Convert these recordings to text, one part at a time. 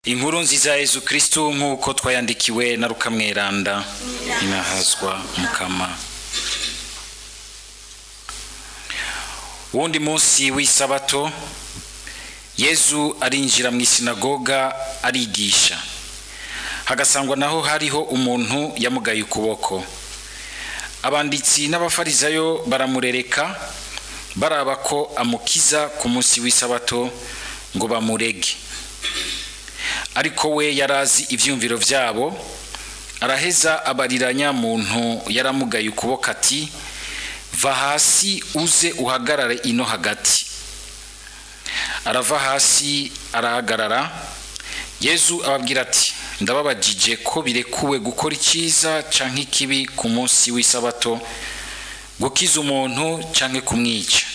Inkuru nziza ya Yesu Kristo nk'uko twayandikiwe na Luka Mweranda. Inahazwa Mukama. Wundi munsi w'isabato Yesu arinjira mu isinagoga arigisha. Hagasangwa naho hariho umuntu yamugaye ukuboko. Abanditsi n'abafarizayo baramurereka baraba ko amukiza ku munsi w'isabato ngo bamurege. Ariko we yarazi ivyumviro vyabo, araheza abariranya muntu yaramugaye ukuboko ati, va hasi uze uhagarare ino hagati. Arava hasi arahagarara. Yesu ababwira ati, ndababajije ko birekuwe gukora iciza canke ikibi ku munsi w'isabato, gukiza umuntu canke kumwica.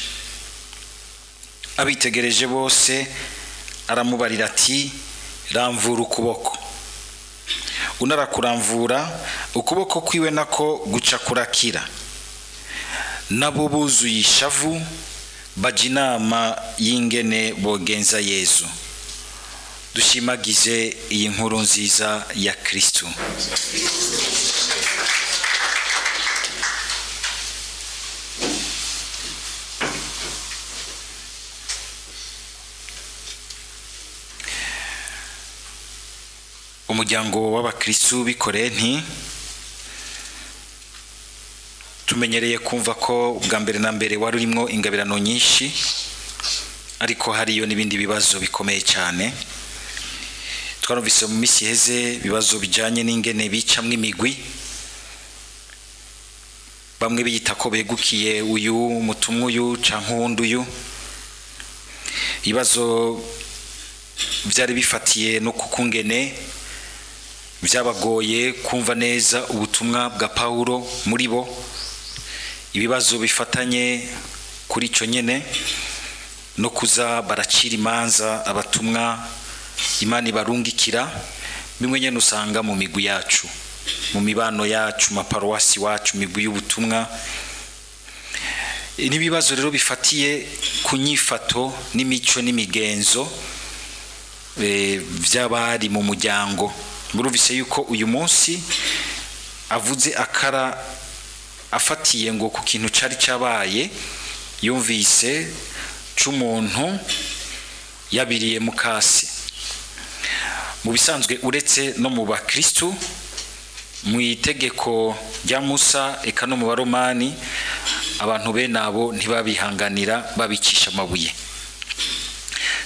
Abitegereje bose aramubarira ati, ramvura ukuboko. Unarakuramvura ukuboko kwiwe nako guca kurakira. Nabo buzuye ishavu baja inama y'ingene bogenza Yesu. Dushimagize iyi nkuru nziza ya Kristo. Umuryango w'abakristo b'Ikorenti tumenyereye kumva ko bwa mbere na mbere wari urimo ingabirano nyinshi, ariko hariyo n'ibindi bibazo bikomeye cyane. Twarumvise mu misi heze bibazo bijanye n'ingene bicamwe imigwi, bamwe biyita ko begukiye uyu mutumwa uyu canke uwundi uyu. Ibibazo byari bifatiye no kukungene byabagoye kumva neza ubutumwa bwa Paulo muri bo. Ibibazo bifatanye kuri ico nyene no kuza baracira imanza abatumwa Imana ibarungikira, bimwe nyene usanga mu migwi yacu, mu mibano yacu, mu paruwasi wacu, migwi y'ubutumwa. N'ibibazo rero bifatiye ku nyifato n'imico n'imigenzo by'abari mu muryango. Murumvise yuko uyu munsi avuze akara afatiye ngo ku kintu cari cabaye, yumvise c'umuntu yabiriye mukasi. Mu bisanzwe uretse no mu bakristo, mu itegeko rya Musa eka no mu baromani, abantu bene abo ntibabihanganira, babicisha amabuye.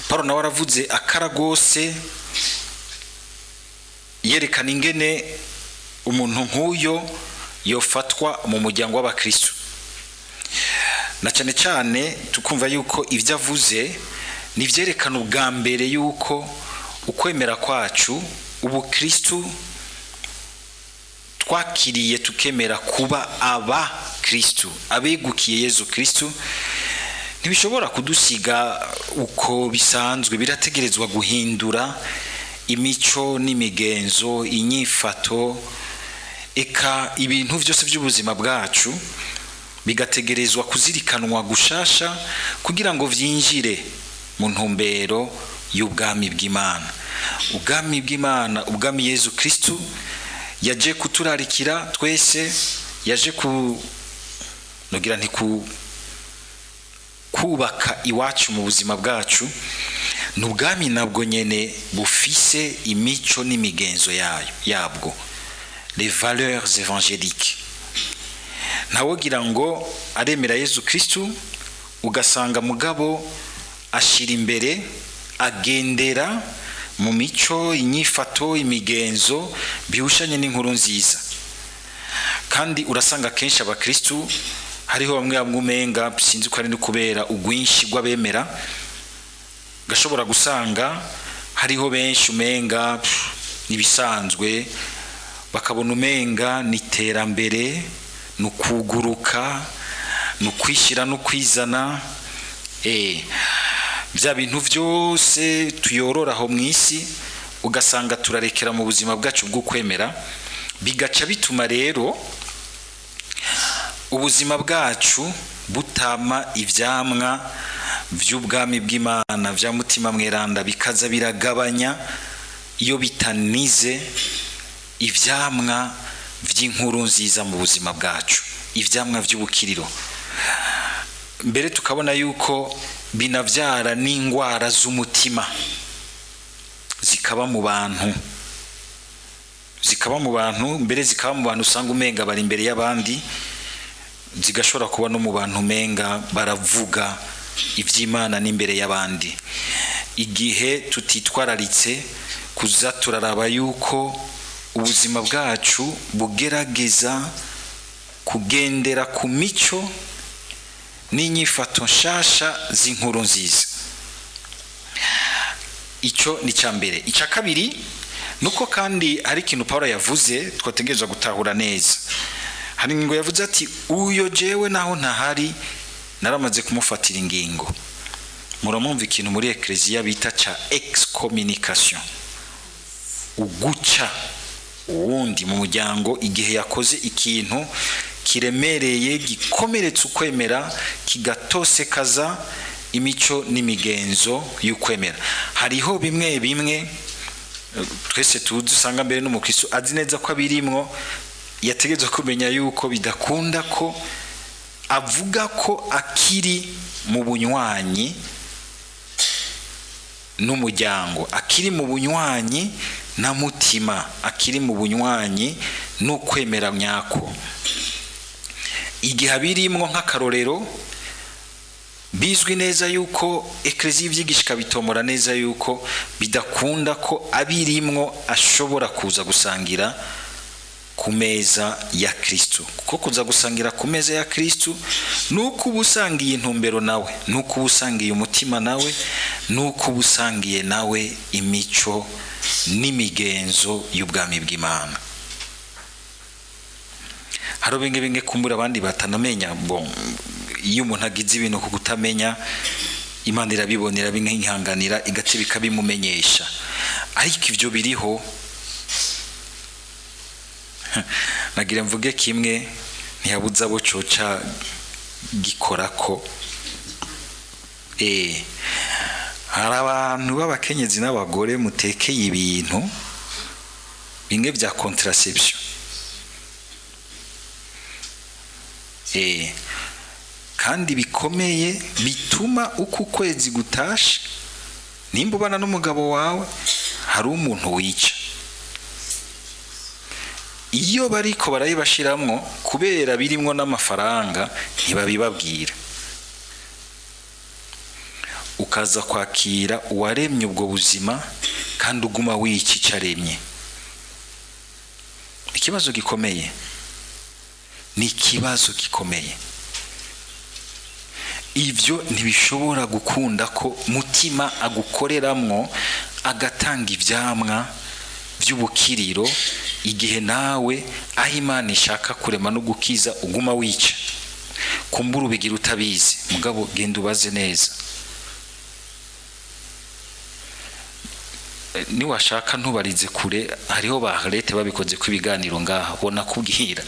Paulo nawe aravuze akara gose yerekana ingene umuntu nk'uyo yofatwa mu muryango w'abakristo. Na cyane cyane tukumva yuko ivyo avuze nivyerekana ubwa mbere yuko ukwemera kwacu, ubukristo twakiriye tukemera kuba aba Kristo, abegukiye Yesu Kristo, ntibishobora kudusiga uko bisanzwe. Birategerezwa guhindura imico n'imigenzo, inyifato, eka ibintu byose by'ubuzima bwacu bigategerezwa kuzirikanwa gushasha kugira ngo vyinjire mu ntumbero y'ubwami bw'Imana. Ubwami bw'Imana, ubwami Yesu Kristo yaje kuturarikira twese, yaje nogira nti kubaka iwacu mu buzima bwacu. N'ubwami nabwo nyene bufise imico n'imigenzo yabwo, les valeurs évangéliques. Ntawogira ngo aremera Yesu Kristo ugasanga mugabo ashira imbere agendera mu mico, inyifato, imigenzo bihushanye n'inkuru nziza. Kandi urasanga kenshi abakristo hariho bamwe umenga sinzi ko ari no kubera ugwinshi rw'abemera, gashobora gusanga hariho benshi umenga nibisanzwe, bakabona umenga niterambere, nukuguruka, nukwishira no kwizana. Bya bintu byose tuyorora aho mwisi ugasanga turarekera mu buzima bwacu bwo kwemera, bigaca bituma rero ubuzima bwacu butama ivyamwa vy'ubwami bw'Imana, vya mutima mweranda, bikaza biragabanya iyo bitanize ivyamwa vy'inkuru nziza mu buzima bwacu, ivyamwa vy'ubukiriro. Mbere tukabona yuko binavyara n'ingwara z'umutima zikaba mu bantu, mbere zikaba mu bantu usanga umenga bari imbere y'abandi, zigashobora kuba no mu bantu umenga baravuga ivy'Imana n'imbere y'abandi. Igihe tutitwararitse kuza turaraba yuko ubuzima bwacu bugerageza kugendera ku mico n'inyifato nshasha z'inkuru nziza. Ico ni cyambere. Icya kabiri nuko kandi hari ikintu Paulo yavuze twategerezwa gutahura neza. Hari ingingo yavuze ati uyo jewe naho ntahari naramaze kumufatira ingingo. Muramumva ikintu muri Ecclesia bita cha excommunication, uguca uwundi mu muryango igihe yakoze ikintu kiremereye gikomeretse ukwemera, kigatosekaza imico n'imigenzo y'ukwemera. Hariho bimwe twese tuzi usanga mbere n'umukristo azi neza ko abirimwo, yategetswe kumenya yuko bidakunda ko avuga ko akiri mu bunywanyi n'umuryango, akiri mu bunywanyi na mutima, akiri mu bunywanyi n'ukwemera nyako. Igihe abirimwo nk'akarorero, bizwi neza yuko Ecclesia ivyigishika bitomora neza yuko bidakunda ko abirimwo ashobora kuza gusangira ku meza ya Kristo. Kuko kuza gusangira ku meza ya Kristo nuko ubusangiye intumbero nawe, nuko ubusangiye umutima nawe, nuko ubusangiye nawe imico n'imigenzo y'ubwami bw'Imana. Haro benge kumbura abandi batanamenya, iyo umuntu agize ibintu ku kutamenya, Imana irabibonera binkihanganira igate bikabimumenyesha. Ariko ivyo biriho, nagira mvuge kimwe ntiyabuza abo coca gikorako. Hari abantu b'abakenyezi n'abagore mutekeye ibintu bimwe bya contraception, kandi bikomeye bituma uko ukwezi gutashe, nimba ubana n'umugabo wawe hari umuntu wica. Iyo bariko barayibashiramwo kubera birimwo n'amafaranga ntibabibabwira, ukaza kwakira uwaremye ubwo buzima kandi uguma wica icaremye. Ikibazo gikomeye, ni ikibazo gikomeye. Ivyo ntibishobora gukunda ko mutima agukoreramwo agatanga ivyamwa vy'ubukiriro igihe nawe aho Imana ishaka kurema no gukiza uguma wica. Kumbura ubigira utabizi, mugabo genda ubaze neza. Ni washaka ntubarize kure, hariho baharete babikoze kwibiganiro ngaha bona kubwira.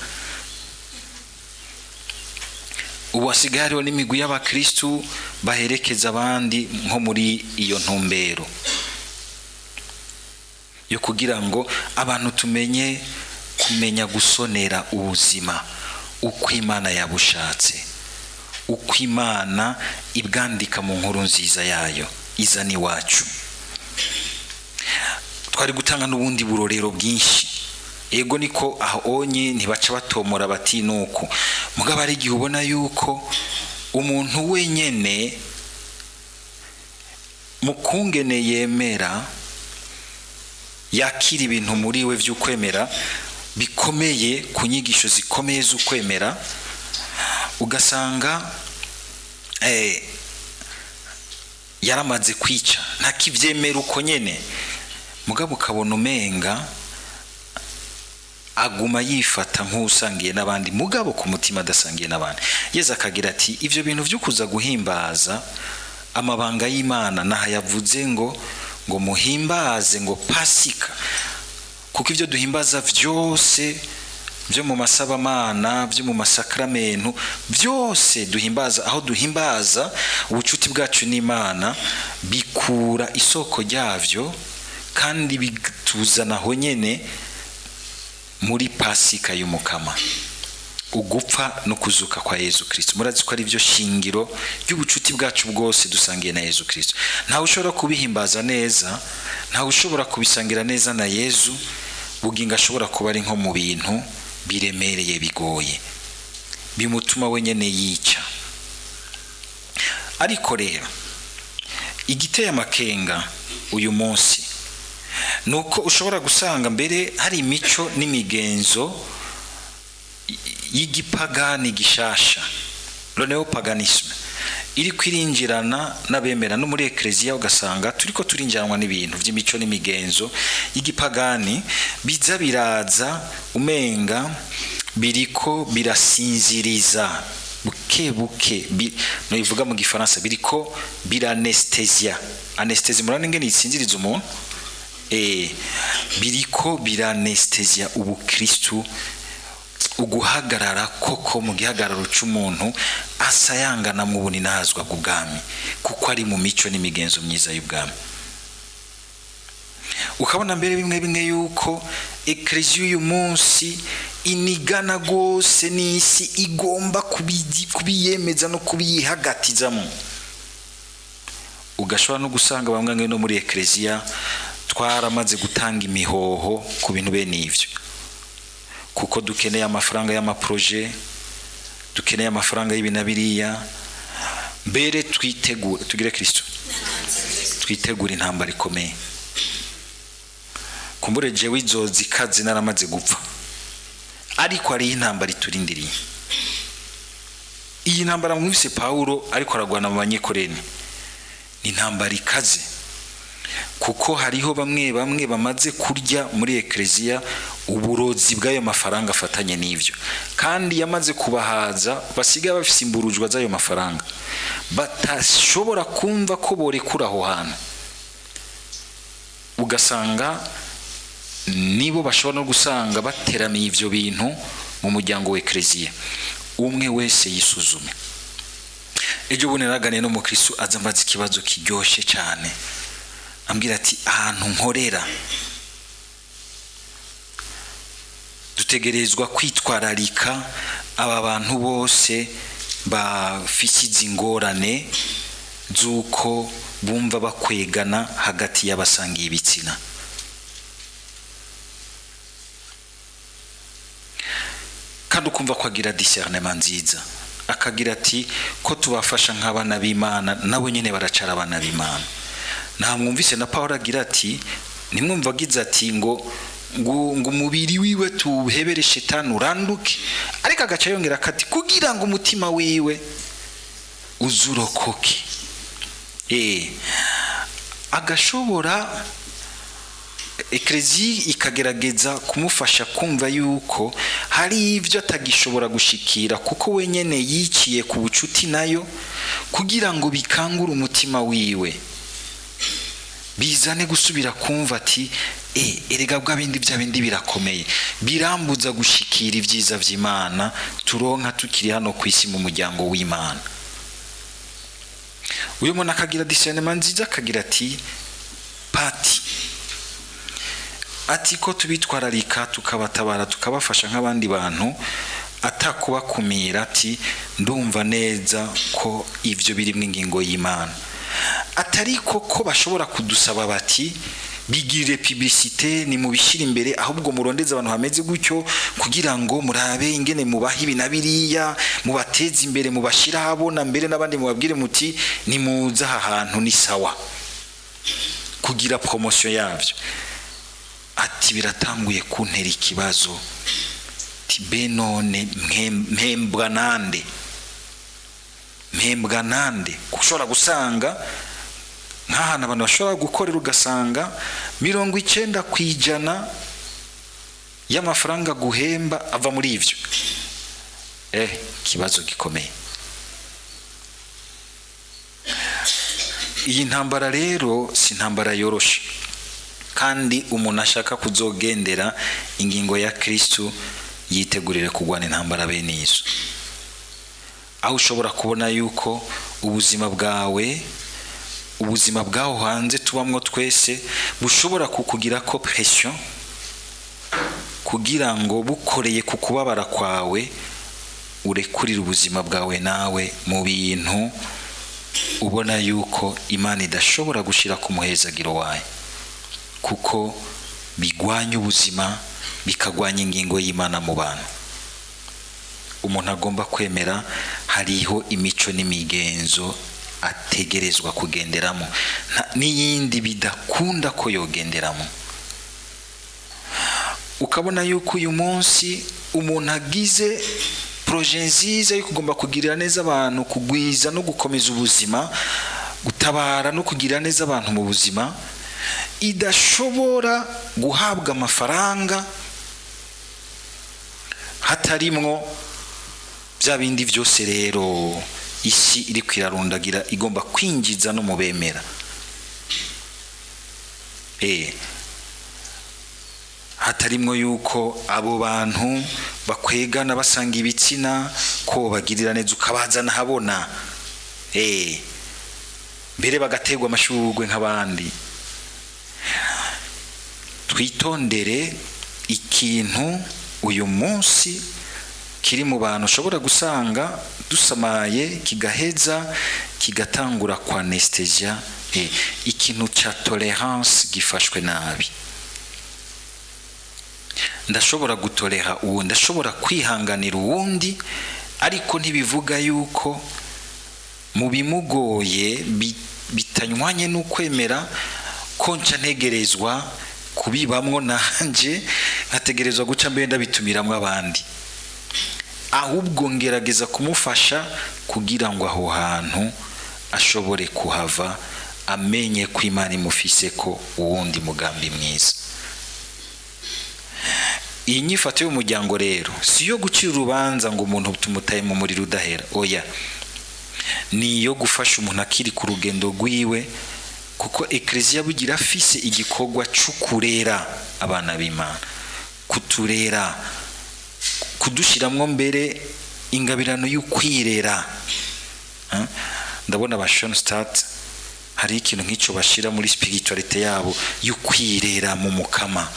Uwasigaye hariho n'imigwi y'abakristu baherekeza abandi nko muri iyo ntumbero yo kugira ngo abantu tumenye kumenya gusonera ubuzima uko Imana yabushatse, uko Imana ibwandika mu nkuru nziza yayo izani wacu. Twari gutanga n'ubundi burorero bwinshi, ego niko ahonye ntibaca batomora bati nuko, mugabo ari gihe ubona yuko umuntu wenyene mukungene yemera yakira ibintu muri we vy'ukwemera bikomeye, ku nyigisho zikomeye z'ukwemera, ugasanga yaramaze kwica ntakivyemera uko nyene, mugabo ukabona umenga aguma yifata nk'usangiye n'abandi, mugabo ku mutima adasangiye n'abandi. Yesu akagira ati ivyo bintu vyo kuza guhimbaza amabanga y'Imana naha yavuze ngo muhimbaze ngo Pasika, kuko ivyo duhimbaza vyose byo mu masabamana, byo mu masakramentu, byose duhimbaza, aho duhimbaza ubucuti bwacu n'Imana, bikura isoko ryavyo kandi bituzana aho nyene muri pasika y'umukama, ugupfa no kuzuka kwa Yesu Kristo. Murazi ko ari byo shingiro ry'ubucuti bwacu bwose dusangiye na Yesu Kristo. Ntawe ushobora kubihimbaza neza, ntawe ushobora kubisangira neza na Yesu bugingo ashobora kuba ari nko mu bintu biremereye bigoye bimutuma wenyene yica. Ariko rero igiteye amakenga uyu munsi nuko ushobora gusanga mbere hari imico n'imigenzo y'igipagani gishasha, le neopaganisme, iri kwirinjirana n'abemera no muri ekleziya, ugasanga turiko turinjiranwa n'ibintu by'imico n'imigenzo y'igipagani biza biraza umenga biriko birasinziriza buke buke, no ivuga mu gifaransa biriko biranestesia. Anesthesia murane ngene isinziriza umuntu, biriko biranestesia ubu Kristo, uguhagarara koko mu gihagararo cy'umuntu asayangana mu buninazwa bw'ubwami, kuko ari mu mico n'imigenzo myiza y'ubwami. Ukabona mbere bimwe bimwe yuko ekleziya uyu munsi inigana gose n'isi igomba kubiyemeza no kubiyihagatizamo. Ugashobora no gusanga bamwe no muri ekleziya twaramaze gutanga imihoho ku bintu bene ivyo, kuko dukeneye amafaranga y'amaproje, dukeneye amafaranga y'ibinabiriya. Mbere twitegura, tugire Kristo, twitegura intambara ikomeye. Kumbure jewe izozi kazi naramaze gupfa, ariko ari intambara iturindiriye. Iyi ntambara mwise Paulo ariko aragwana mu banyekoreni ni intambara ikaze, kuko hariho bamwe bamaze kurya muri ekleziya uburozi bw'ayo mafaranga afatanye n'ivyo, kandi yamaze kubahaza basigaye bafise imburujwa z'ayo mafaranga, batashobora kumva ko borekura aho hantu. Ugasanga nibo bashobora no gusanga bateramiye ivyo bintu mu muryango w'ekleziya. Umwe wese yisuzume. Ejo bundi naraganiye no mu Kristo azambaza ikibazo kiryoshe cyane, ambwira ati ahantu nkorera dutegerezwa kwitwararika aba bantu bose bafite ingorane z'uko bumva bakwegana hagati y'abasangiye ibitsina. Kandi ukumva ko agira discernement nziza, akagira ati ko tubafasha nk'abana b'Imana nabo nyene baracara abana b'Imana. Nta mwumvise na Paulo agira ati nimwumva agize ati ngo umubiri wiwe tuhebere shetani uranduke, ariko agaca yongera kati kugira ngo umutima wiwe uzurokoke. Agashobora ekleziya ikagerageza kumufasha kumva yuko hari ivyo atagishobora gushikira, kuko wenyene yiciye ku bucuti nayo, kugira ngo bikangure umutima wiwe, bizane gusubira kumva ati erega bw'abindi by'abindi birakomeye, birambuza gushikira ivyiza vy'Imana turonka tukiri hano ku isi mu muryango w'Imana. Uyu muntu akagira discernement nziza, akagira ati ati ko tubitwararika tukabatabara tukabafasha nk'abandi bantu atakubakumira, ati ndumva neza ko ivyo biri mu ngingo y'Imana. Atari ko bashobora kudusaba bati bigirire publicité ni mubishira imbere, ahubwo murondeze abantu hameze gutyo kugira ngo murabe ingene mubaha ibinabiriya, mubateze imbere, mubashira habona mbere n'abandi mubabwire muti ni muza ahantu ni sawa, kugira promotion yavyo. Ati biratanguye kuntera ikibazo, tibe none mpembwa nande kushobora gusanga nk'ahantu abantu bashobora gukorera ugasanga 90% y'amafaranga guhemba ava muri ivyo. Kibazo gikomeye. Iyi ntambara rero si ntambara yoroshe, kandi umuntu ashaka kuzogendera ingingo ya Kristo yitegurire kugwana intambara bene izo. Aho ushobora kubona yuko ubuzima bwawe ubuzima bwaho hanze tubamwo twese bushobora kukugira ko pression kugira ngo bukoreye ku kubabara kwawe urekurira ubuzima bwawe nawe mu bintu ubona yuko Imana idashobora gushira ku muhezagiro wayo, kuko bigwanya ubuzima bikagwanya ingingo y'Imana mu bantu. Umuntu agomba kwemera hariho imico n'imigenzo ategerezwa kugenderamo n'iyindi bidakunda ko yogenderamo. Ukabona yuko uyu munsi umuntu agize projet nziza yo kugomba kugirira neza abantu, kugwiza no gukomeza ubuzima, gutabara no kugirira neza abantu mu buzima, idashobora guhabwa amafaranga hatarimwo bya bindi byose rero isi iri kwirarundagira igomba kwinjiza no mubemera. Hatarimwo yuko abo bantu bakwegana basanga ibitsina ko bagirira neza ukabazana habona, mbere bagategwa amashurwe nk'abandi. Twitondere ikintu uyu munsi kiri mu bantu ushobora gusanga dusamaye kigaheza kigatangura kwa anesthesia, ikintu cha tolerance gifashwe nabi. Ndashobora gutolera uwo, ndashobora kwihanganira uwundi, ariko ntibivuga yuko mu bimugoye bitanywanye n'ukwemera ko nca ntegerezwa kubibamwo nanje, nkategerezwa guca mbere ndabitumiramwo abandi. Ahubwo ngerageza kumufasha kugira ngo aho hantu ashobore kuhava amenye ko Imana imufise ko uwundi mugambi mwiza. Iyi nyifato y'umuryango rero si yo gucira urubanza ngo umuntu tumutaye mu muriro udahera, oya, ni yo gufasha umuntu akiri ku rugendo rwiwe, kuko Ecclesia bugira afise igikorwa cy'ukurera abana b'Imana, kuturera, kudushiramwo mbere ingabirano y'ukwirera. Ndabona Bashon Start hari ikintu nk'icyo bashira muri spiritualite yabo y'ukwirera mu mukama,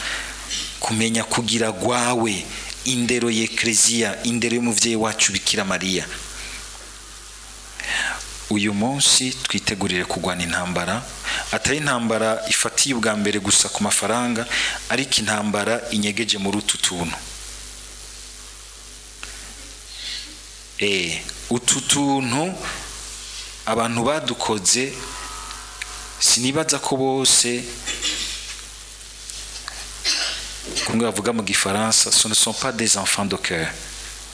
kumenya kugira gwawe indero y'Ecclesia, indero y'umuvyeyi wacu Bikira Mariya. Uyu munsi twitegurire kugwana intambara, atari intambara ifatiye ubwa mbere gusa ku mafaranga, ariko intambara inyegeje muri utu tuntu. Utu tuntu abantu badukoze sinibaza ko bose, kumwe bavuga mu gifaransa, ce ne sont pas des enfants de cœur,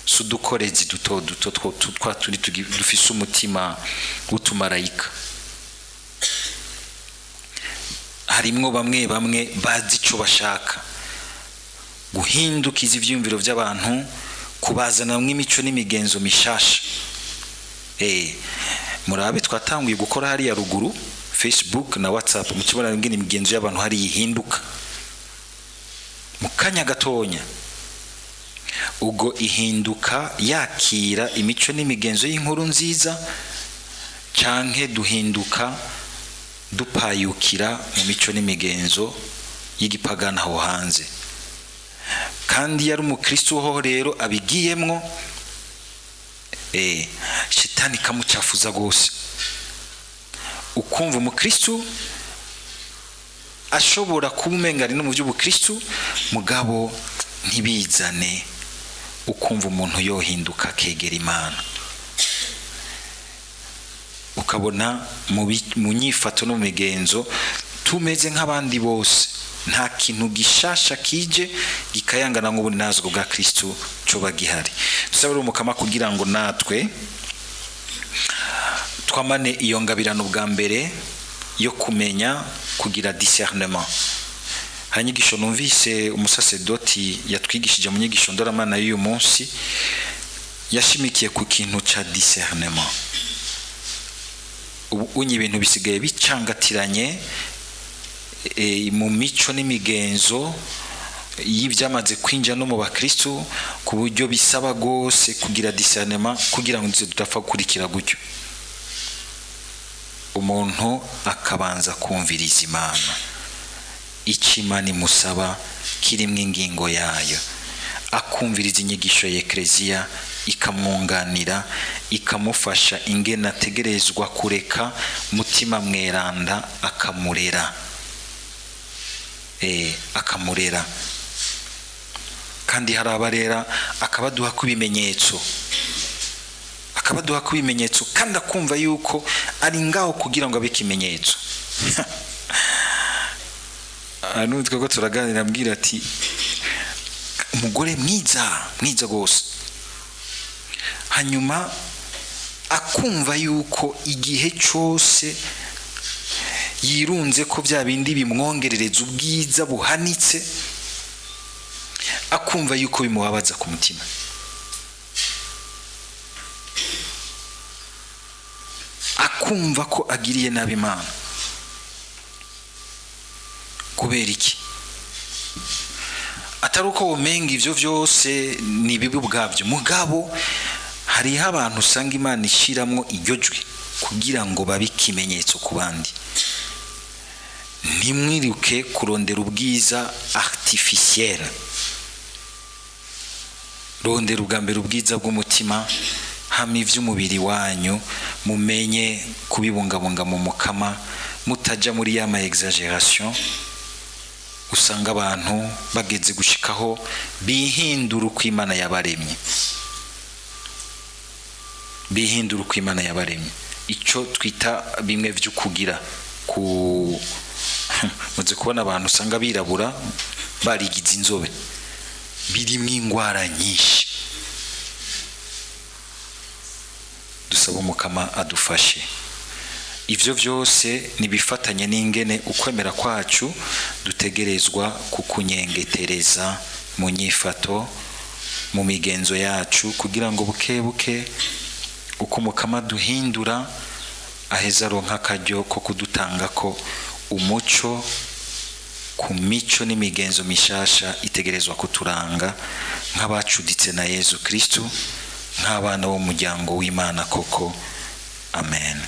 sudukorezi duto duto twa turi dufise umutima w'utumarayika. Harimwo bamwe bazi ico bashaka, guhindukiza ivyumviro by'abantu, kubazanamwo imico n'imigenzo mishasha. Murabe twatanguye gukora hariya ruguru Facebook na WhatsApp, mukibona ngene imigenzo y'abantu hari yihinduka mukanya gatonya. Ubwo ihinduka yakira imico n'imigenzo y'inkuru nziza, canke duhinduka dupayukira mu mico n'imigenzo y'igipagana aho hanze. Kandi yari umukristo ho rero abigiyemwo, shitani kamucafuza gose, ukumva umukristo ashobora kumengana no mu by'ubukristo mugabo ntibizane, ukumva umuntu yohinduka kegera Imana. Ukabona mu nyifato no migenzo tumeze nk'abandi bose, nta kintu gishasha kije gikayangana ngo bunazgo bwa Kristo cyo bagihari. Dusabira umukama kugira ngo natwe twamane iyo ngabirano bwa mbere yo kumenya kugira discernement. Hanyigisho numvise umusasedoti yatwigishije mu nyigisho ndoramana y'uyu munsi, yashimikiye ku kintu ca discernement. Unyi ibintu bisigaye bicangatiranye mu mico n'imigenzo y'ibyamaze kwinjira no mu bakristo, ku buryo bisaba gose kugira discernement kugira ngo tudapfa gukurikira gutyo. umuntu akabanza kumviriza Imana, icyo Imana imusaba kirimo ingingo yayo, akumviriza inyigisho ya Ekleziya ikamwunganira, ikamufasha ingene ategerezwa kureka mutima mweranda akamurera, akamurera. Kandi hari abarera akabaduha kubimenyetso, kandi akumva yuko ari ngaho kugira ngo abe ikimenyetso. Hano twego turaganira, ambwira ati umugore mwiza gose, hanyuma akumva yuko igihe cyose yirunze ko bya bindi bimwongerereza ubwiza buhanitse, akumva yuko bimubabaza ku mutima. Akumva ko agiriye nabi Imana. Kubera iki? Atari uko womenga ivyo vyose ni bibi ubwabyo, mugabo hariho abantu usanga Imana ishiramwo iryo jwi kugira ngo babe ikimenyetso ku bandi. Ntimwiruke kurondera ubwiza artificiel, rondera ubwa mbere ubwiza bw'umutima, hama ivy'umubiri wanyu mumenye kubibungabunga mu mukama, mutaja muri ya ma exagération usanga abantu bageze gushikaho bihindura uko Imana yabaremye, icyo twita bimwe byo kugira muze kubona abantu usanga birabura barigize inzobe, birimo ingwara nyinshi. Dusaba umukama adufashe. Ivyo vyose nibifatanye n'ingene ukwemera kwacu dutegerezwa kukunyengetereza mu nyifato, mu migenzo yacu, kugira ngo buke buke uko umukama duhindura aheza ronka akaryo ko kudutanga ko umuco ku mico n'imigenzo mishasha itegerezwa kuturanga nk'abacuditse na Yesu Kristo, nk'abana b'umuryango w'Imana koko. Amen.